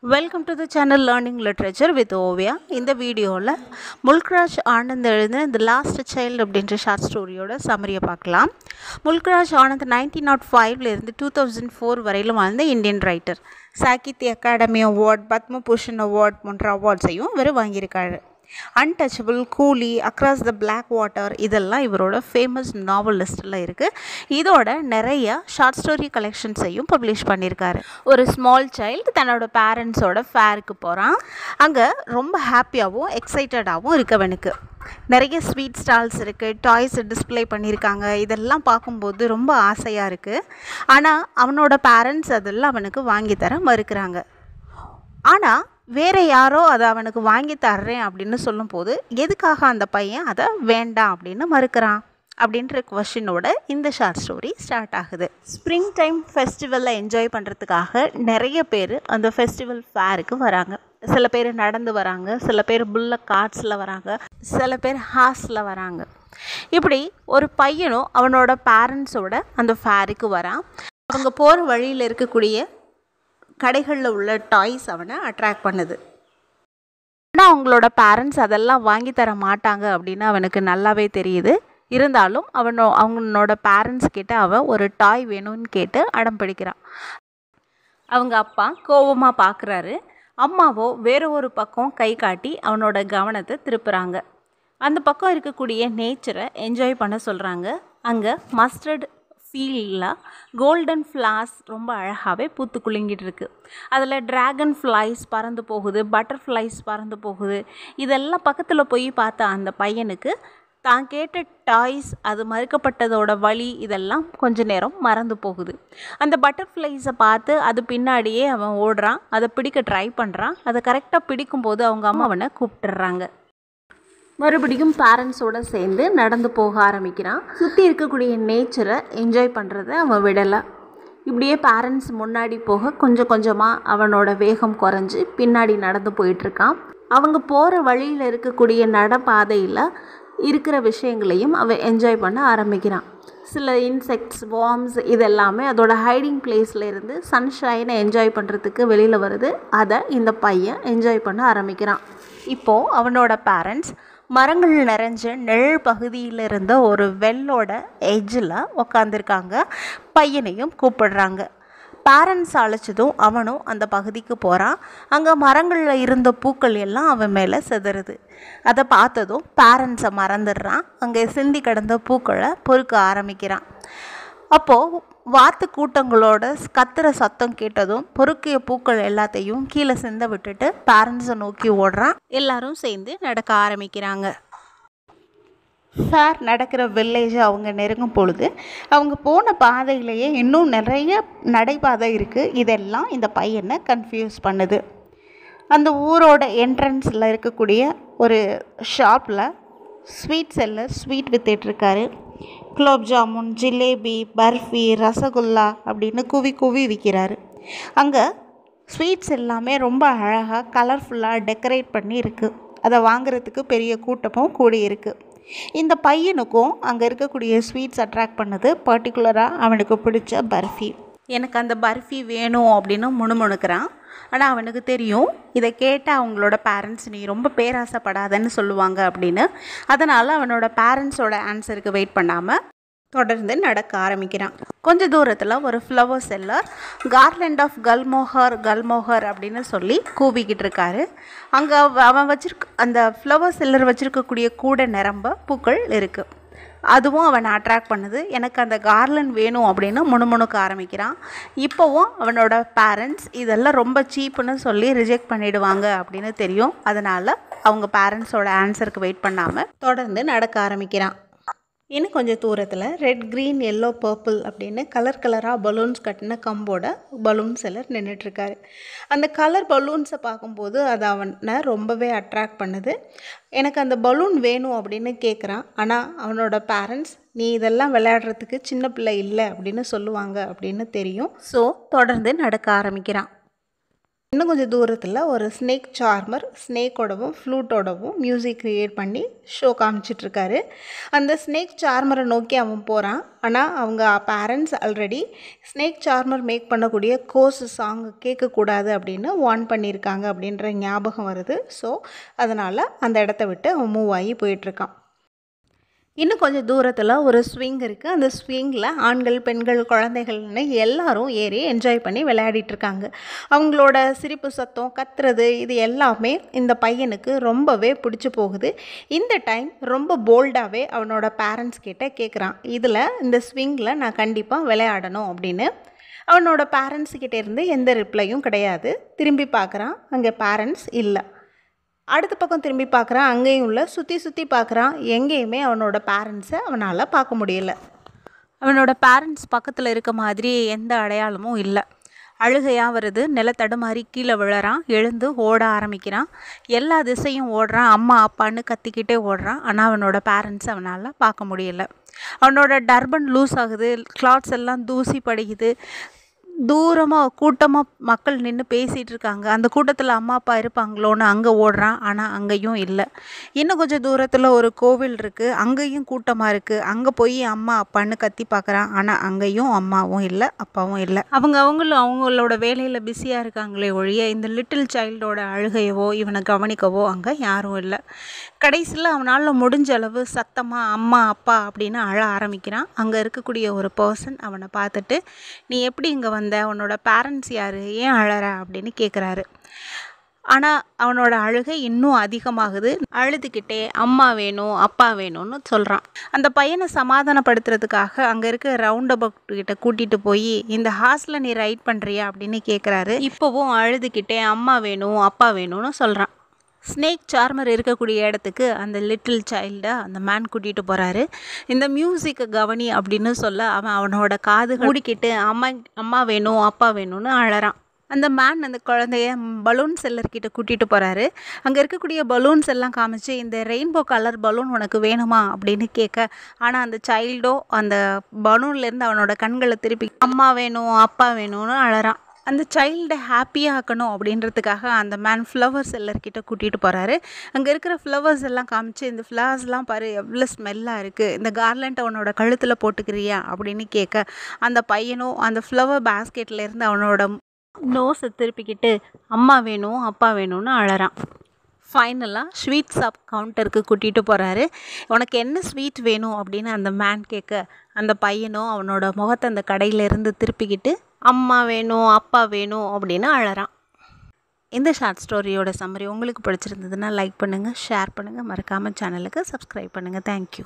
Welcome to the channel Learning Literature with Ovia. இந்த வீடியோவில் முல்க்ராஜ் ஆனந்த் எழுதின The Last Child அப்படின்ற ஷார்ட் ஸ்டோரியோட சம்மரியை பார்க்கலாம். முல்க்ராஜ் ஆனந்த் 1905 இருந்து 2004 வரையிலும் வாழ்ந்த Indian writer. Sahitya Akademi award, Padma Bhushan award போன்ற அவார்ட்ஸையும் இவர் வாங்கியிருக்காரு. அன்டச்சபிள், கூலி, அக்ராஸ் த பிளாக் வாட்டர் இதெல்லாம் இவரோட ஃபேமஸ் நாவல் லிஸ்ட்டில் இருக்குது. இதோட நிறைய ஷார்ட் ஸ்டோரி கலெக்ஷன்ஸையும் பப்ளிஷ் பண்ணியிருக்காரு. ஒரு ஸ்மால் சைல்டு தன்னோட பேரண்ட்ஸோட ஃபேருக்கு போகிறான். அங்கே ரொம்ப ஹாப்பியாகவும் எக்ஸைட்டடாகவும் இருக்கவனுக்கு நிறைய ஸ்வீட் ஸ்டால்ஸ் இருக்குது, டாய்ஸ் டிஸ்பிளே பண்ணியிருக்காங்க. இதெல்லாம் பார்க்கும்போது ரொம்ப ஆசையாக இருக்குது. ஆனால் அவனோட பேரண்ட்ஸ் அதெல்லாம் அவனுக்கு வாங்கி தர மறுக்கிறாங்க. ஆனால் வேறு யாரோ அதை அவனுக்கு வாங்கி தர்றேன் அப்படின்னு சொல்லும்போது எதுக்காக அந்த பையன் அதை வேண்டாம் அப்படின்னு மறுக்கிறான் அப்படின்ற கொஷினோட இந்த ஷார்ட் ஸ்டோரி ஸ்டார்ட் ஆகுது. ஸ்ப்ரிங் டைம் ஃபெஸ்டிவலில் என்ஜாய் பண்ணுறதுக்காக நிறைய பேர் அந்த ஃபெஸ்டிவல் ஃபேருக்கு வராங்க. சில பேர் நடந்து வராங்க, சில பேர் புல்லக் கார்ட்ஸில் வராங்க, சில பேர் ஹார்ஸில் வராங்க. இப்படி ஒரு பையனும் அவனோட பேரண்ட்ஸோட அந்த ஃபேருக்கு வரான். அவங்க போகிற வழியில் இருக்கக்கூடிய கடைகளில் உள்ள டாய்ஸ் அவனை அட்ராக்ட் பண்ணுது. ஆனால் அவங்களோட பேரண்ட்ஸ் அதெல்லாம் வாங்கி தர மாட்டாங்க அப்படின்னு அவனுக்கு நல்லாவே தெரியுது. இருந்தாலும் அவனோட பேரண்ட்ஸ் கிட்ட அவன் ஒரு டாய் வேணும்னு கேட்டு அடம் பிடிக்கிறான். அவங்க அப்பா கோபமாக பார்க்குறாரு. அம்மாவோ வேறு ஒரு பக்கம் கை காட்டி அவனோட கவனத்தை திருப்புறாங்க. அந்த பக்கம் இருக்கக்கூடிய நேச்சரை என்ஜாய் பண்ண சொல்கிறாங்க. அங்கே மஸ்டர்ட் ஃபீல்டில் கோல்டன் ஃப்ளாஸ் ரொம்ப அழகாகவே பூத்து குலுங்கிட்டு இருக்குது. அதில் ட்ராகன் ஃப்ளைஸ் பறந்து போகுது, பட்டர்ஃப்ளைஸ் பறந்து போகுது. இதெல்லாம் பக்கத்தில் போய் பார்த்த அந்த பையனுக்கு தான் கேட்ட டாய்ஸ் அது மறுக்கப்பட்டதோட வலி இதெல்லாம் கொஞ்ச நேரம் மறந்து போகுது. அந்த பட்டர்ஃப்ளைஸை பார்த்து அது பின்னாடியே அவன் ஓடுறான். அதை பிடிக்க ட்ரை பண்ணுறான். அதை கரெக்டாக பிடிக்கும்போது அவங்க அம்மா அவனை கூப்பிட்டுறாங்க. மறுபடியும் பேரண்ட்ஸோடு சேர்ந்து நடந்து போக ஆரம்பிக்கிறான். சுற்றி இருக்கக்கூடிய நேச்சரை என்ஜாய் பண்ணுறத அவன் விடலை. இப்படியே பேரண்ட்ஸ் முன்னாடி போக கொஞ்சம் கொஞ்சமாக அவனோட வேகம் குறைஞ்சி பின்னாடி நடந்து போயிட்டுருக்கான். அவங்க போகிற வழியில் இருக்கக்கூடிய நடப்பாதையில் இருக்கிற விஷயங்களையும் அவன் என்ஜாய் பண்ண ஆரம்பிக்கிறான். சில இன்செக்ட்ஸ், வார்ம்ஸ் இதெல்லாமே அதோட ஹைடிங் பிளேஸில் இருந்து சன்ஷைனை என்ஜாய் பண்ணுறதுக்கு வெளியில் வருது. அதை இந்த பையன் என்ஜாய் பண்ண ஆரம்பிக்கிறான். இப்போது அவனோட பேரண்ட்ஸ் மரங்கள் நிறைஞ்ச நெழல் பகுதியில் இருந்த ஒரு வெள்ளோட எட்ஜில் உக்காந்துருக்காங்க. பையனையும் கூப்பிடுறாங்க. பேரண்ட்ஸ் அழைச்சதும் அவனும் அந்த பகுதிக்கு போகிறான். அங்கே மரங்களில் இருந்த பூக்கள் எல்லாம் அவன் மேலே சிதறுது. அதை பார்த்ததும் பேரண்ட்ஸை மறந்துடுறான். அங்கே சிந்தி கிடந்த பூக்களை பொறுக்க ஆரம்பிக்கிறான். அப்போது வாத்து கூட்டங்களோட கத்துற சத்தம் கேட்டதும் பொறுக்கிய பூக்கள் எல்லாத்தையும் கீழே சிந்த விட்டுட்டு பேரண்ட்ஸை நோக்கி ஓடுறான். எல்லாரும் சேர்ந்து நடக்க ஆரம்பிக்கிறாங்க. ஃபேர் நடக்கிற வில்லேஜை அவங்க நெருங்கும் பொழுது அவங்க போன பாதையிலேயே இன்னும் நிறைய நடைபாதை இருக்குது. இதெல்லாம் இந்த பையனை கன்ஃபியூஸ் பண்ணுது. அந்த ஊரோட என்ட்ரன்ஸில் இருக்கக்கூடிய ஒரு ஷாப்பில் ஸ்வீட் செல்லர் ஸ்வீட் வித்துட்ருக்காரு. குலோப் ஜாமுன், ஜிலேபி, பர்ஃபி, ரசகுல்லா அப்படின்னு குவி குவி விற்கிறாரு. அங்கே ஸ்வீட்ஸ் எல்லாமே ரொம்ப அழகாக கலர்ஃபுல்லாக டெக்கரேட் பண்ணி இருக்குது. அதை வாங்குறதுக்கு பெரிய கூட்டமும் கூடி இருக்குது. இந்த பையனுக்கும் அங்கே இருக்கக்கூடிய ஸ்வீட்ஸ் அட்ராக்ட் பண்ணுது. பர்டிகுலராக அவனுக்கு பிடிச்ச பர்ஃபி. எனக்கு அந்த பர்ஃபி வேணும் அப்படின்னு முணுமுணுக்கிறான். ஆனால் அவனுக்கு தெரியும் இதை கேட்டால் அவங்களோட பேரண்ட்ஸ் நீ ரொம்ப பேராசைப்படாதன்னு சொல்லுவாங்க அப்படின்னு. அதனால் அவனோட பேரண்ட்ஸோட ஆன்சருக்கு வெயிட் பண்ணாமல் தொடர்ந்து நடக்க ஆரம்பிக்கிறான். கொஞ்சம் தூரத்தில் ஒரு ஃப்ளவர் செல்லர் கார்லண்ட் ஆஃப் கல்மோஹர் அப்படின்னு சொல்லி கூவிக்கிட்டு இருக்காரு. அங்கே அவன் அந்த ஃப்ளவர் செல்லர் வச்சுருக்கக்கூடிய கூடை நிரம்ப பூக்கள் இருக்குது. அதுவும் அவனை அட்ராக்ட் பண்ணுது. எனக்கு அந்த கார்லண்ட் வேணும் அப்படின்னு முணுமுணுக்க ஆரம்பிக்கிறான். இப்போவும் அவனோட பேரண்ட்ஸ் இதெல்லாம் ரொம்ப சீப்புன்னு சொல்லி ரிஜெக்ட் பண்ணிவிடுவாங்க அப்படின்னு தெரியும். அதனால் அவங்க பேரண்ட்ஸோட ஆன்சருக்கு வெயிட் பண்ணாமல் தொடர்ந்து நடக்க ஆரம்பிக்கிறான். இன்னும் கொஞ்சம் தூரத்தில் ரெட், க்ரீன், எல்லோ, பர்பிள் அப்படின்னு கலர் கலராக பலூன்ஸ் கட்டின கம்போட பலூன் செல்லர் நின்றுட்டுருக்காரு. அந்த கலர் பலூன்ஸை பார்க்கும்போது அது அவனை ரொம்பவே அட்ராக்ட் பண்ணுது. எனக்கு அந்த பலூன் வேணும் அப்படின்னு கேட்குறான். ஆனால் அவனோட பேரண்ட்ஸ் நீ இதெல்லாம் விளையாடுறதுக்கு சின்ன பிள்ளை இல்லை அப்படின்னு சொல்லுவாங்க அப்படின்னு தெரியும். ஸோ தொடர்ந்து நடக்க ஆரம்பிக்கிறான். இன்னும் கொஞ்சம் தூரத்தில் ஒரு ஸ்னேக் சார்மர் ஸ்னேக்கோடவும் ஃப்ளூட்டோடவும் மியூசிக் க்ரியேட் பண்ணி ஷோ காமிச்சிட்ருக்காரு. அந்த ஸ்னேக் சார்மரை நோக்கி அவன் போகிறான். ஆனால் அவங்க parents already snake charmer make பண்ணக்கூடிய கோர்ஸ் சாங் கேட்கக்கூடாது அப்படின்னு வார்ன் பண்ணியிருக்காங்க அப்படின்ற ஞாபகம் வருது. ஸோ அதனால் அந்த இடத்த விட்டு அவன் மூவ் ஆகி போயிட்டுருக்கான். இன்னும் கொஞ்சம் தூரத்தில் ஒரு ஸ்விங் இருக்குது. அந்த ஸ்விங்கில் ஆண்கள், பெண்கள், குழந்தைகள்னு எல்லாரும் ஏறி என்ஜாய் பண்ணி விளையாடிட்டுருக்காங்க. அவங்களோட சிரிப்பு சத்தம், கத்துறது, இது எல்லாமே இந்த பையனுக்கு ரொம்பவே பிடிச்சி போகுது. இந்த டைம் ரொம்ப போல்டாகவே அவனோட பேரண்ட்ஸ் கிட்ட கேட்குறான், இதில் இந்த ஸ்விங்கில் நான் கண்டிப்பாக விளையாடணும் அப்படின்னு. அவனோட பேரண்ட்ஸ்கிட்ட இருந்து எந்த ரிப்ளையும் கிடையாது. திரும்பி பார்க்குறான், அங்கே பேரண்ட்ஸ் இல்லை. அடுத்த பக்கம் திரும்பி பார்க்குறான், அங்கேயும் இல்லை. சுற்றி பார்க்குறான், எங்கேயுமே அவனோட பேரண்ட்ஸை அவனால் பார்க்க முடியல. அவனோட பேரண்ட்ஸ் பக்கத்தில் இருக்க மாதிரி எந்த அடையாளமும் இல்லை. அழுகையாக வருது. நிலத்தடுமாறி கீழே விழறான். எழுந்து ஓட ஆரம்பிக்கிறான். எல்லா திசையும் ஓடுறான். அம்மா அப்பான்னு கத்திக்கிட்டே ஓடுறான். ஆனால் அவனோட பேரண்ட்ஸ் அவனால் பார்க்க முடியல. அவனோட டர்பன் லூஸ் ஆகுது. கிளாத்ஸ் எல்லாம் தூசி படிக்குது. தூரமாக கூட்டமாக மக்கள் நின்று பேசிகிட்டு இருக்காங்க. அந்த கூட்டத்தில் அம்மா அப்பா இருப்பாங்களோன்னு அங்கே ஓடுறான். ஆனால் அங்கேயும் இல்லை. இன்னும் கொஞ்சம் தூரத்தில் ஒரு கோவில் இருக்குது. அங்கேயும் கூட்டமாக இருக்குது. அங்கே போய் அம்மா அப்பான்னு கத்தி பார்க்குறான். ஆனால் அங்கேயும் அம்மாவும் இல்லை, அப்பாவும் இல்லை. அவங்களோட வேலையில் பிஸியாக இருக்காங்களே ஒழிய இந்த லிட்டில் சைல்டோட அழுகையவோ இவனை கவனிக்கவோ அங்கே யாரும் இல்லை. கடைசியில் அவனால் முடிஞ்ச அளவு சத்தமாக அம்மா அப்பா அப்படின்னு அழ ஆரம்பிக்கிறான். அங்கே இருக்கக்கூடிய ஒரு பர்சன் அவனை பார்த்துட்டு, நீ எப்படி இங்கே வந்த, உன்னோட பேரண்ட்ஸ் யார், ஏன் அழற அப்படின்னு கேட்குறாரு. ஆனால் அவனோட அழுகை இன்னும் அதிகமாகுது. அழுதுகிட்டே அம்மா வேணும் அப்பா வேணும்னு சொல்கிறான். அந்த பையனை சமாதானப்படுத்துறதுக்காக அங்கே இருக்க ரவுண்ட் அபவுட் கிட்ட கூட்டிகிட்டு போய் இந்த ஹார்ஸில் நீ ரைட் பண்ணுறியா அப்படின்னு கேட்குறாரு. இப்போவும் அழுதுகிட்டே அம்மா வேணும் அப்பா வேணும்னு சொல்கிறான். ஸ்னேக் சார்மர் இருக்கக்கூடிய இடத்துக்கு அந்த லிட்டில் சைல்டை அந்த மேன் கூட்டிகிட்டு போகிறாரு. இந்த மியூசிக்கை கவனி அப்படின்னு சொல்ல அவனோட காது மூடிக்கிட்டு அம்மா வேணும் அப்பா வேணும்னு அழறான். அந்த மேன் அந்த குழந்தைய பலூன் செல்லர்கிட்ட கூட்டிகிட்டு போகிறாரு. அங்கே இருக்கக்கூடிய பலூன்ஸ் எல்லாம் காமிச்சு, இந்த ரெயின்போ கலர் பலூன் உனக்கு வேணுமா அப்படின்னு கேட்க, ஆனால் அந்த சைல்டோ அந்த பலூன்லேருந்து அவனோட கண்களை திருப்பி அம்மா வேணும் அப்பா வேணும்னு அழறான். அந்த சைல்டை ஹாப்பியாக ஆக்கணும் அப்படின்றதுக்காக அந்த மேன் ஃப்ளவர் செல்லர்கிட்ட கூட்டிகிட்டு போகிறாரு. அங்கே இருக்கிற ஃப்ளவர்ஸ் எல்லாம் காமிச்சு, இந்த ஃப்ளவர்ஸ்லாம் பாரு எவ்வளோ ஸ்மெல்லாக இருக்குது, இந்த கார்லண்ட் அவனோட கழுத்தில் போட்டுக்கிறியா அப்படின்னு கேட்க, அந்த பையனும் அந்த ஃப்ளவர் பேஸ்கெட்லேருந்து அவனோட நோஸை திருப்பிக்கிட்டு அம்மா வேணும் அப்பா வேணும்னு அழறான். ஃபைனலாக ஸ்வீட் ஷாப் கவுண்டருக்கு கூட்டிகிட்டு போகிறாரு. உனக்கு என்ன ஸ்வீட் வேணும் அப்படின்னு அந்த மேன் கேட்க, அந்த பையனும் அவனோட முகத்தை அந்த கடையிலேருந்து திருப்பிக்கிட்டு அம்மா வேணும் அப்பா வேணும் அப்படின்னு அழறான். இந்த ஷார்ட் ஸ்டோரியோட சம்மரி உங்களுக்கு பிடிச்சிருந்ததுன்னா லைக் பண்ணுங்கள், ஷேர் பண்ணுங்கள், மறக்காமல் சேனலுக்கு சப்ஸ்கிரைப் பண்ணுங்கள். தேங்க்யூ.